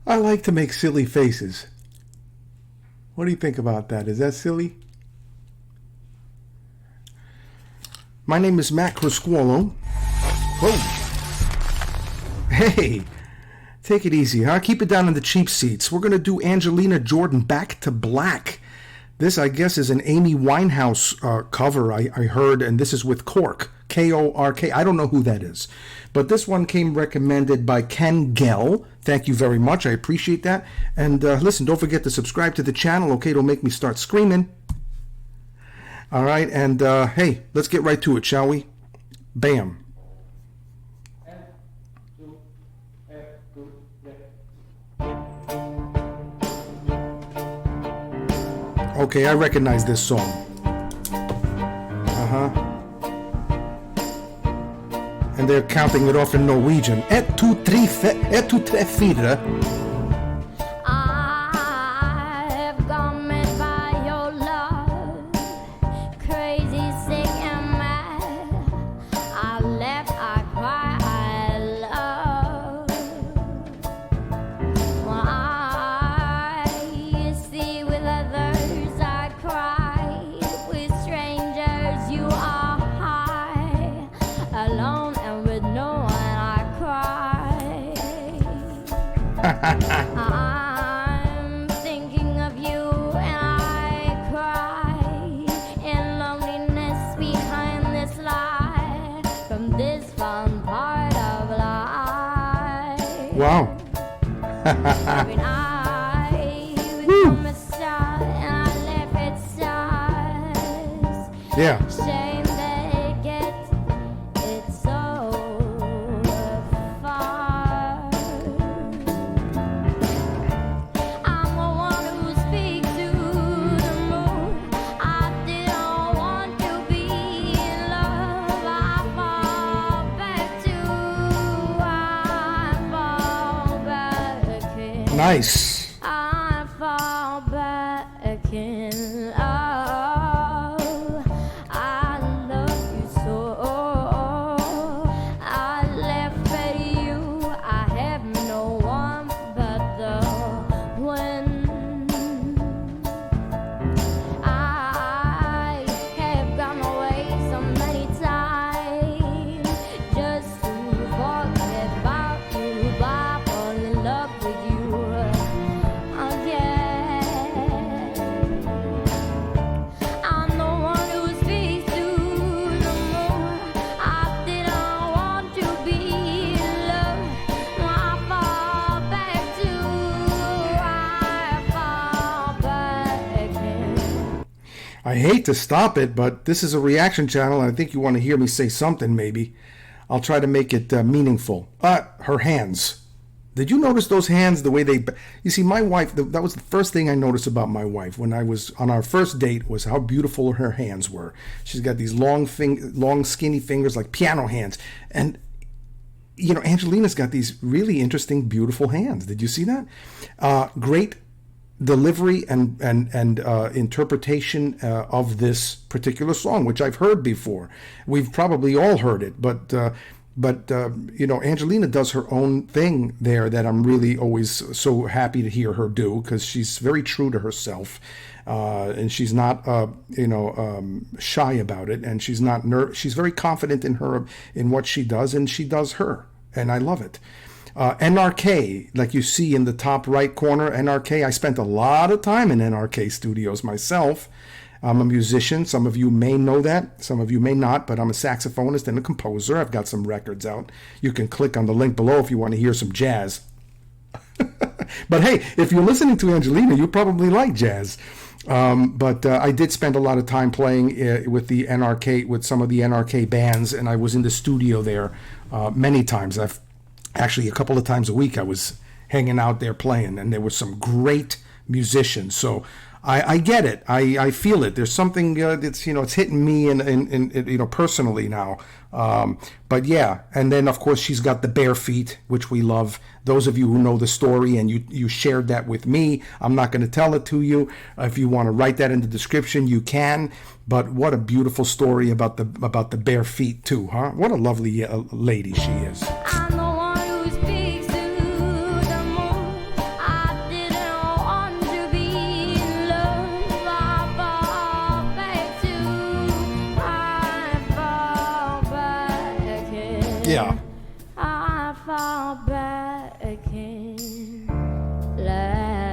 I like to make silly faces. What do you think about that? Is that silly? My name is Matt Criscuolo. Whoa. Hey, take it easy, huh? Keep it down in the cheap seats. We're going to do Angelina Jordan Back to Black. This, I guess, is an Amy Winehouse cover, I heard, and this is with KORK, K-O-R-K. I don't know who that is. But this one came recommended by Ken Gell. Thank you very much. I appreciate that. And listen, don't forget to subscribe to the channel, okay? It'll make me start screaming. All right, and hey, let's get right to it, shall we? Bam. Okay, I recognize this song. And they're counting it off in Norwegian. 1, 2, 3, 1, 2, 3, 4. I'm thinking of you and I cry in loneliness behind this lie from this fun part of life. Wow. Every night we come a star and I left it stars. Yeah. Shame they get it so far. I'm the one who speaks to the moon. I didn't want to be in love. I fall back in. Nice. I fall back in love. I love you so. I left for you. I have no one but the wind. I have gone away so many times just to forget about you, but I fall in love with you again. I'm the one who speaks to the moon. I didn't want to be in love. I fall back in. I hate to stop it, but this is a reaction channel, and I think you want to hear me say something, maybe. I'll try to make it meaningful. Her hands. Did you notice those hands, the way they... You see, my wife, that was the first thing I noticed about my wife when I was on our first date, was how beautiful her hands were. She's got these long, skinny fingers, like piano hands. And, you know, Angelina's got these really interesting, beautiful hands. Did you see that? Great delivery and interpretation of this particular song, which I've heard before. We've probably all heard it, but you know, Angelina does her own thing there that I'm really always so happy to hear her do, because she's very true to herself, and she's not shy about it, and she's not she's very confident in what she does, and she does her, and I love it. NRK, like you see in the top right corner, NRK, I spent a lot of time in NRK studios myself. I'm a musician. Some of you may know that. Some of you may not, but I'm a saxophonist and a composer. I've got some records out. You can click on the link below if you want to hear some jazz. But hey, if you're listening to Angelina, you probably like jazz. But I did spend a lot of time playing with the NRK, with some of the NRK bands, and I was in the studio there many times. Actually, a couple of times a week I was hanging out there playing, and there were some great musicians. So I get it. I feel it. There's something that's, it's hitting me in personally now. But yeah, and then of course she's got the bare feet, which we love. Those of you who know the story and you shared that with me, I'm not going to tell it to you. If you want to write that in the description, you can. But what a beautiful story about the bare feet too, huh? What a lovely lady she is. I'm the one who speaks to the moon. Yeah. I fall back in love.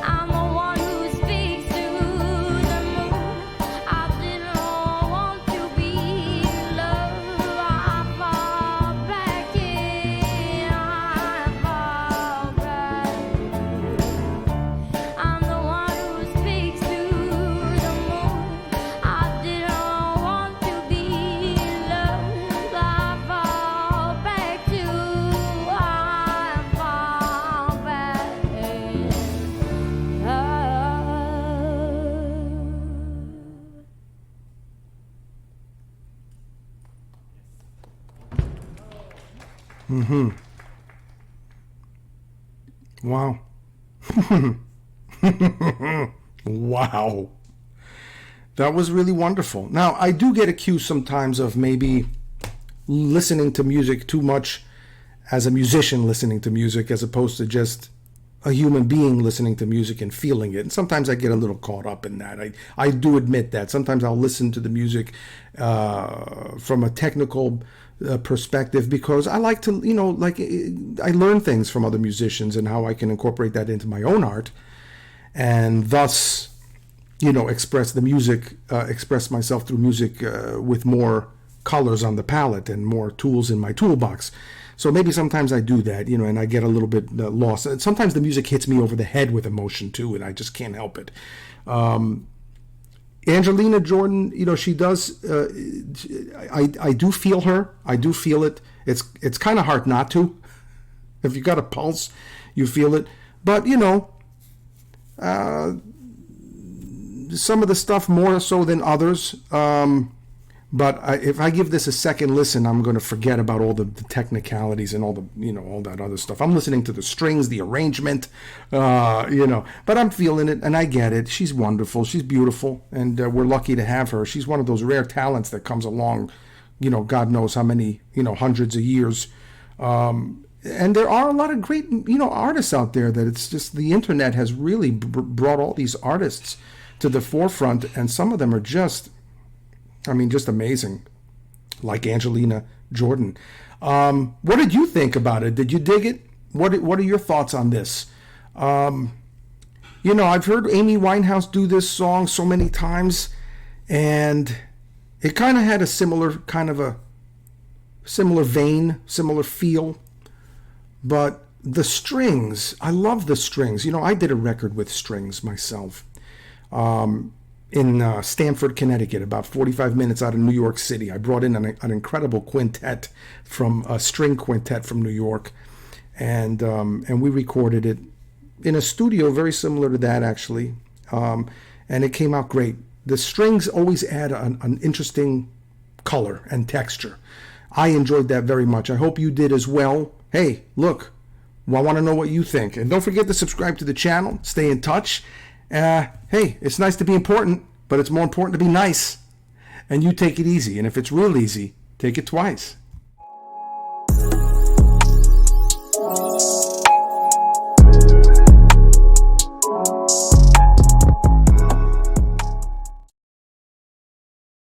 I'm the one who speaks to the moon. I didn't want to be loved. I fall back in. I fall back. I'm the one who speaks to the moon. I didn't want to be loved. I fall back to. I fall back in. Wow. Wow. That was really wonderful. Now, I do get accused sometimes of maybe listening to music too much as a musician listening to music as opposed to just a human being listening to music and feeling it. And sometimes I get a little caught up in that. I do admit that. Sometimes I'll listen to the music from a technical perspective because I like to, I learn things from other musicians and how I can incorporate that into my own art and thus, express myself through music with more colors on the palette and more tools in my toolbox. So maybe sometimes I do that, and I get a little bit lost. Sometimes the music hits me over the head with emotion too, and I just can't help it. Angelina Jordan, she does. I do feel her. I do feel it. It's kind of hard not to. If you got a pulse, you feel it. But some of the stuff more so than others. But if I give this a second listen, I'm going to forget about all the technicalities and all the, all that other stuff. I'm listening to the strings, the arrangement, but I'm feeling it and I get it. She's wonderful. She's beautiful. And we're lucky to have her. She's one of those rare talents that comes along, God knows how many, hundreds of years. And there are a lot of great, artists out there that it's just the internet has really brought all these artists to the forefront. And some of them are just amazing, like Angelina Jordan. What did you think about it? Did you dig it? What are your thoughts on this? I've heard Amy Winehouse do this song so many times, and it kind of had a similar vein, similar feel. But the strings, I love the strings. I did a record with strings myself. In Stamford, Connecticut, about 45 minutes out of New York City. I brought in an incredible quintet from a string quintet from New York, and we recorded it in a studio very similar to that, actually, and it came out great. The strings always add an interesting color and texture. I enjoyed that very much. I hope you did as well. Hey, look, I want to know what you think, and don't forget to subscribe to the channel. Stay in touch. Hey, it's nice to be important, but it's more important to be nice. And you take it easy. And if it's real easy, take it twice.